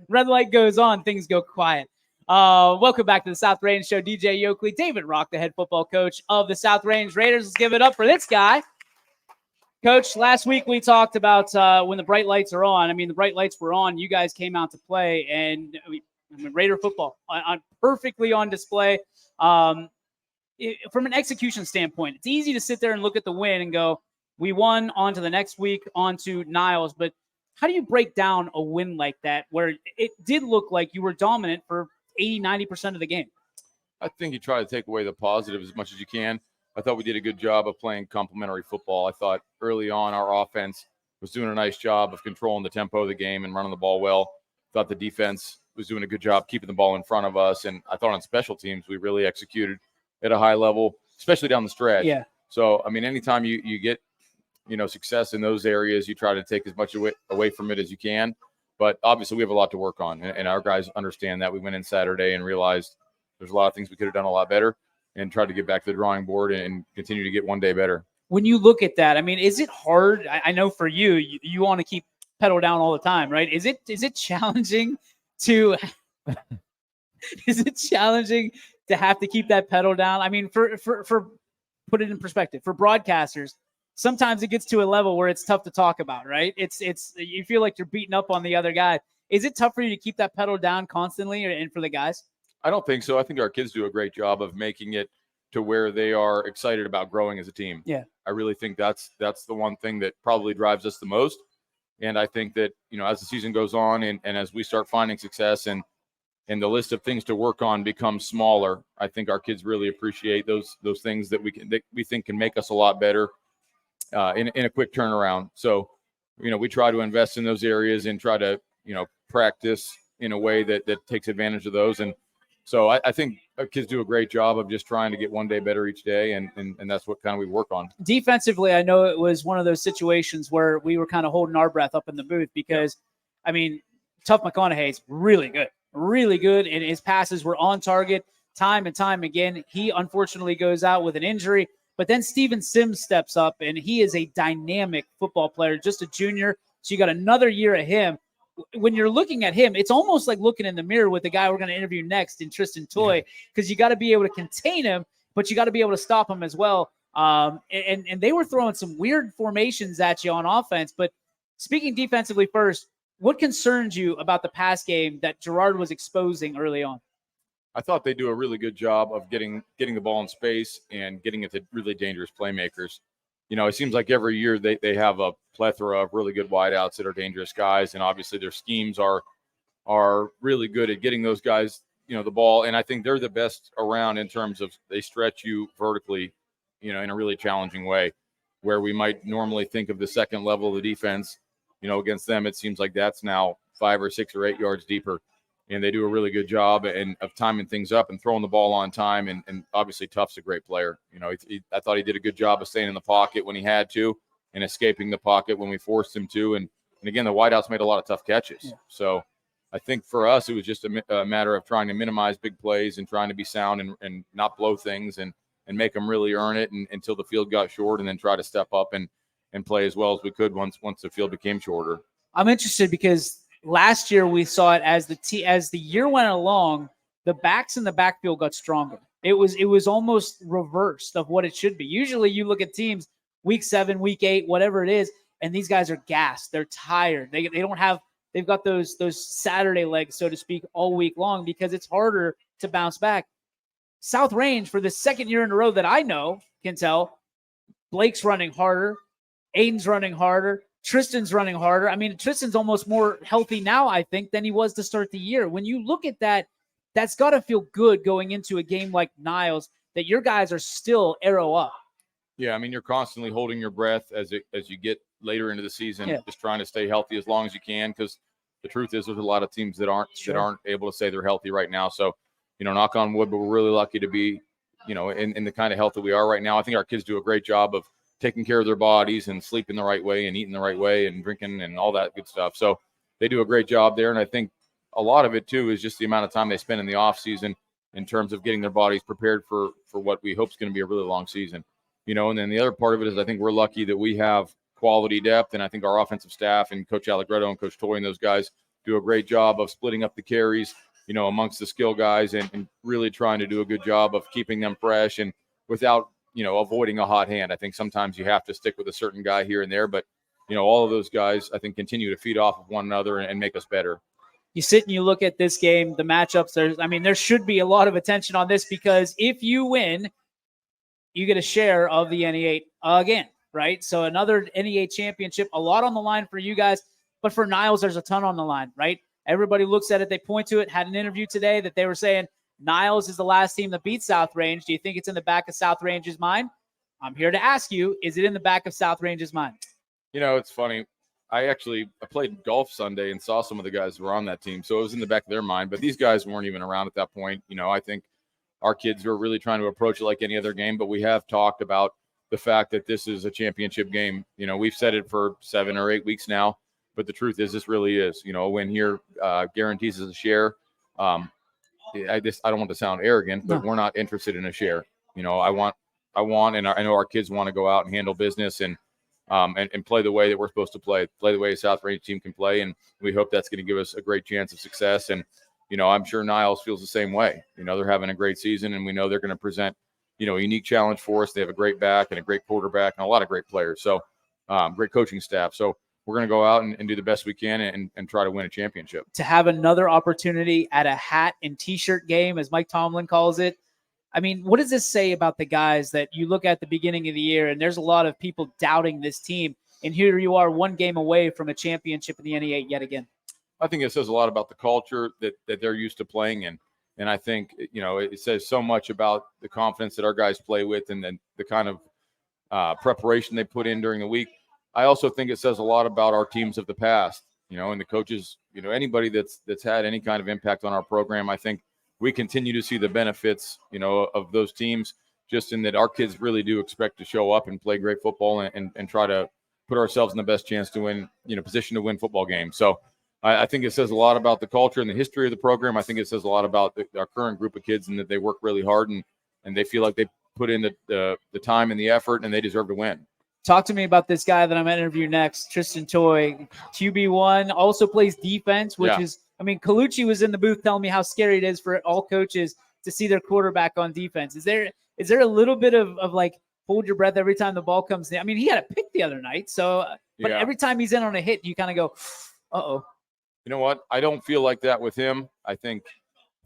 red light goes on, things go quiet. Welcome back to the South Range Show. DJ Yoakley, David Rock, the head football coach of the South Range Raiders. Let's give it up for this guy. Coach, last week we talked about when the bright lights are on. I mean, the bright lights were on. You guys came out to play, and Raider football on perfectly on display. From an execution standpoint, it's easy to sit there and look at the win and go, we won, on to the next week, on to Niles. But how do you break down a win like that where it did look like you were dominant for 80, 90% of the game? I think you try to take away the positive as much as you can. I thought we did a good job of playing complementary football. I thought early on our offense was doing a nice job of controlling the tempo of the game and running the ball well. Thought the defense was doing a good job keeping the ball in front of us. And I thought on special teams we really executed at a high level, especially down the stretch. Yeah. So, I mean, anytime you get, success in those areas, you try to take as much away from it as you can. But obviously we have a lot to work on. And our guys understand that. We went in Saturday and realized there's a lot of things we could have done a lot better and tried to get back to the drawing board and continue to get one day better. When you look at that, I mean, is it hard? I know for you want to keep pedal down all the time, right? Is it challenging to have to keep that pedal down? I mean, for put it in perspective, for broadcasters, sometimes it gets to a level where it's tough to talk about, right? It's you feel like you're beating up on the other guy. Is it tough for you to keep that pedal down constantly, and for the guys? I don't think so. I think our kids do a great job of making it to where they are excited about growing as a team. Yeah. I really think that's the one thing that probably drives us the most. And I think that, as the season goes on and as we start finding success and the list of things to work on becomes smaller, I think our kids really appreciate those things that we think can make us a lot better in a quick turnaround. So, we try to invest in those areas and try to, practice in a way that takes advantage of those. And so I think our kids do a great job of just trying to get one day better each day, and that's what kind of we work on. Defensively, I know it was one of those situations where we were kind of holding our breath up in the booth because, I mean, Tough McConaughey's really good, and his passes were on target time and time again. He unfortunately goes out with an injury, but then Steven Sims steps up, and he is a dynamic football player, just a junior, so you got another year of him. When you're looking at him, it's almost like looking in the mirror with the guy we're going to interview next in Tristan Toy, because you got to be able to contain him, but you got to be able to stop him as well. And they were throwing some weird formations at you on offense. But speaking defensively first, what concerns you about the pass game that Gerard was exposing early on? I thought they do a really good job of getting the ball in space and getting it to really dangerous playmakers. It seems like every year they have a plethora of really good wideouts that are dangerous guys, and obviously their schemes are really good at getting those guys, the ball. And I think they're the best around in terms of they stretch you vertically, in a really challenging way, where we might normally think of the second level of the defense, against them. It seems like that's now 5 or 6 or 8 yards deeper. And they do a really good job of timing things up and throwing the ball on time. And obviously Tuff's a great player. I thought he did a good job of staying in the pocket when he had to and escaping the pocket when we forced him to. And again, the wideouts made a lot of tough catches. Yeah. So I think for us, it was just a matter of trying to minimize big plays and trying to be sound and not blow things and make them really earn it until the field got short, and then try to step up and play as well as we could once the field became shorter. I'm interested because last year we saw it as the year went along, the backs in the backfield got stronger. It was almost reversed of what it should be. Usually you look at teams week 7, week 8, whatever it is, and these guys are gassed. They're tired. They've got those Saturday legs, so to speak, all week long because it's harder to bounce back. South Range, for the second year in a row that I know, can tell, Blake's running harder, Aiden's running harder, Tristan's running harder. I mean, Tristan's almost more healthy now, I think, than he was to start the year. When you look at that, that's got to feel good going into a game like Niles that your guys are still arrow up. Yeah, I mean, you're constantly holding your breath as you get later into the season, just trying to stay healthy as long as you can, because the truth is there's a lot of teams that aren't able to say they're healthy right now. So, knock on wood, but we're really lucky to be, in the kind of health that we are right now. I think our kids do a great job of taking care of their bodies and sleeping the right way and eating the right way and drinking and all that good stuff. So they do a great job there. And I think a lot of it too is just the amount of time they spend in the off season in terms of getting their bodies prepared for what we hope is going to be a really long season. And then the other part of it is I think we're lucky that we have quality depth, and I think our offensive staff and Coach Allegretto and Coach Toy and those guys do a great job of splitting up the carries, amongst the skill guys and really trying to do a good job of keeping them fresh and without, avoiding a hot hand. I think sometimes you have to stick with a certain guy here and there, but, all of those guys, I think, continue to feed off of one another and make us better. You sit and you look at this game, the matchups. There should be a lot of attention on this because if you win, you get a share of the NE8 again, right? So another NE8 championship, a lot on the line for you guys, but for Niles, there's a ton on the line, right? Everybody looks at it. They point to it. Had an interview today that they were saying Niles is the last team that beat South Range. Do you think it's in the back of South Range's mind? I'm here to ask you, is it in the back of South Range's mind? It's funny. I played golf Sunday and saw some of the guys who were on that team. So it was in the back of their mind, but these guys weren't even around at that point. I think our kids were really trying to approach it like any other game, but we have talked about the fact that this is a championship game. We've said it for 7 or 8 weeks now, but the truth is this really is, a win here guarantees us a share. I don't want to sound arrogant, but we're not interested in a share. I want, and I know our kids want to go out and handle business and play the way that we're supposed to play the way a South Range team can play. And we hope that's going to give us a great chance of success. And, I'm sure Niles feels the same way. They're having a great season and we know they're going to present, a unique challenge for us. They have a great back and a great quarterback and a lot of great players. So great coaching staff. So we're going to go out and do the best we can and try to win a championship. To have another opportunity at a hat and t-shirt game, as Mike Tomlin calls it. What does this say about the guys that you look at the beginning of the year and there's a lot of people doubting this team, and here you are one game away from a championship in the NE8 yet again? I think it says a lot about the culture that they're used to playing in. And I think, it says so much about the confidence that our guys play with and then the kind of preparation they put in during the week. I also think it says a lot about our teams of the past, and the coaches, anybody that's had any kind of impact on our program. I think we continue to see the benefits, of those teams, just in that our kids really do expect to show up and play great football and try to put ourselves in the best chance to win, position to win football games. So I think it says a lot about the culture and the history of the program. I think it says a lot about our current group of kids and that they work really hard and they feel like they put in the time and the effort and they deserve to win. Talk to me about this guy that I'm going to interview next, Tristan Toy, QB1, also plays defense, which is, Colucci was in the booth telling me how scary it is for all coaches to see their quarterback on defense. Is there a little bit of like, hold your breath every time the ball comes in? He had a pick the other night, but every time he's in on a hit, you kind of go, uh-oh. You know what? I don't feel like that with him. I think,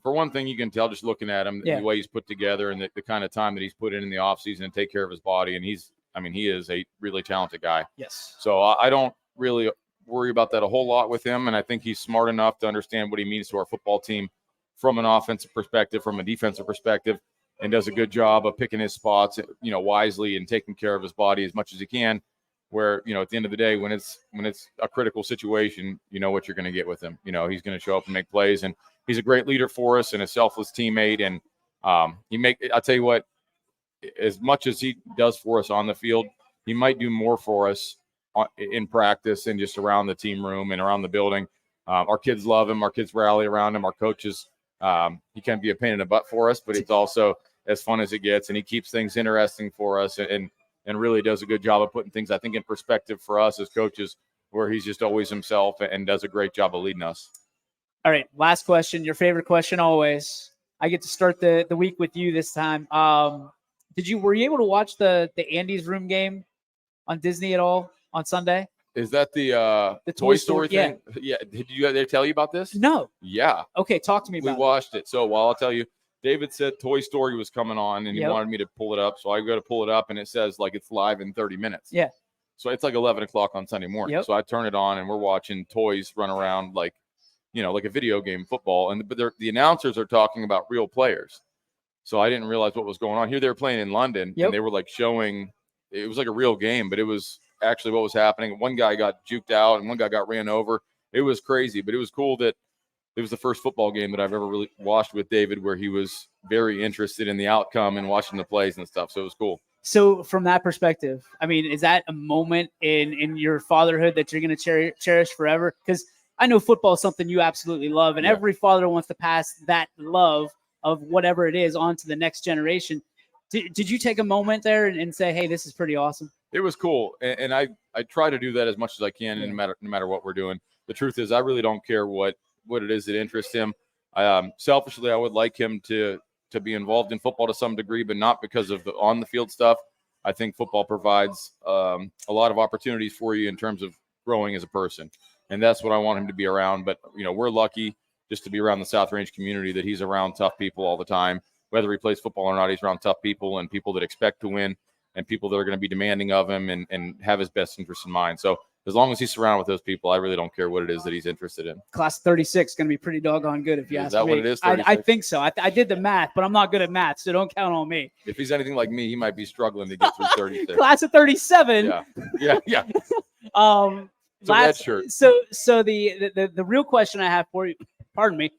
for one thing, you can tell just looking at him, the way he's put together and the kind of time that he's put in the offseason and take care of his body. And he is a really talented guy. Yes. So I don't really worry about that a whole lot with him. And I think he's smart enough to understand what he means to our football team from an offensive perspective, from a defensive perspective, and does a good job of picking his spots, wisely and taking care of his body as much as he can. Where, at the end of the day, when it's a critical situation, you know what you're going to get with him. He's going to show up and make plays, and he's a great leader for us and a selfless teammate. And I'll tell you what, as much as he does for us on the field, he might do more for us in practice and just around the team room and around the building. Our kids love him. Our kids rally around him. Our coaches, he can be a pain in the butt for us, but it's also as fun as it gets, and he keeps things interesting for us and really does a good job of putting things, I think, in perspective for us as coaches, where he's just always himself and does a great job of leading us. All right, last question, your favorite question always. I get to start the week with you this time. Were you able to watch the Andy's Room game on Disney at all on Sunday? Is that the Toy Story thing? Yeah. Did they tell you about this? No. Yeah. Okay, talk to me about it. We watched it. So, I'll tell you, David said Toy Story was coming on, and he wanted me to pull it up. So I go to pull it up, and it says like it's live in 30 minutes. Yeah. So it's like 11 o'clock on Sunday morning. Yep. So I turn it on, and we're watching toys run around like a video game football. But the announcers are talking about real players. So I didn't realize what was going on. Here they were playing in London, and they were like showing – it was like a real game, but it was actually what was happening. One guy got juked out, and one guy got ran over. It was crazy, but it was cool that it was the first football game that I've ever really watched with David where he was very interested in the outcome and watching the plays and stuff. So it was cool. So from that perspective, is that a moment in your fatherhood that you're going to cherish forever? Because I know football is something you absolutely love, and every father wants to pass that love of whatever it is on to the next generation. Did you take a moment there and say, hey, this is pretty awesome? It was cool. And I try to do that as much as I can, no matter what we're doing. the truth is, I really don't care what it is that interests him. Selfishly, I would like him to be involved in football to some degree, but not because of the on the field stuff. I think football provides a lot of opportunities for you in terms of growing as a person, and that's what I want him to be around. But we're lucky just to be around the South Range community, that he's around tough people all the time. Whether he plays football or not, he's around tough people and people that expect to win and people that are going to be demanding of him and have his best interests in mind. So as long as he's surrounded with those people, I really don't care what it is that he's interested in. Class 36 is going to be pretty doggone good if you ask me. Is that what it is? I think so. I did the math, but I'm not good at math, so don't count on me. If he's anything like me, he might be struggling to get through 36. Class of 37. Yeah. It's a red shirt. So the real question I have for you, pardon me,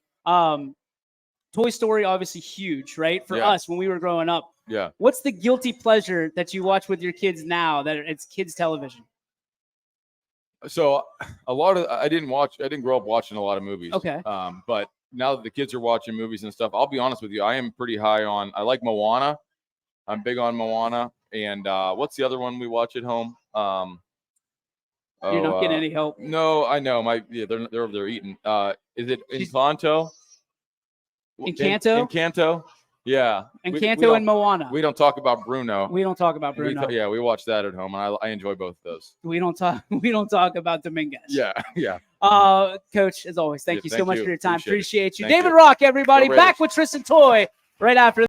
Toy Story, obviously huge, right? For us when we were growing up. Yeah. What's the guilty pleasure that you watch with your kids now that it's kids television? So I didn't grow up watching a lot of movies. Okay. But now that the kids are watching movies and stuff, I'll be honest with you, I am pretty high on, I like Moana. I'm big on Moana. And what's the other one we watch at home? You're not getting any help. No, I know. They're over there eating. Is it Encanto? Encanto? Encanto? Yeah. Encanto and Moana. We don't talk about Bruno. We don't talk about Bruno. We watch that at home, and I enjoy both of those. We don't talk about Dominguez. Yeah. Coach, as always, thank you so much for your time. Appreciate you. Thank David you. Rock, everybody. Go Back Raiders. with Tristan Toy right after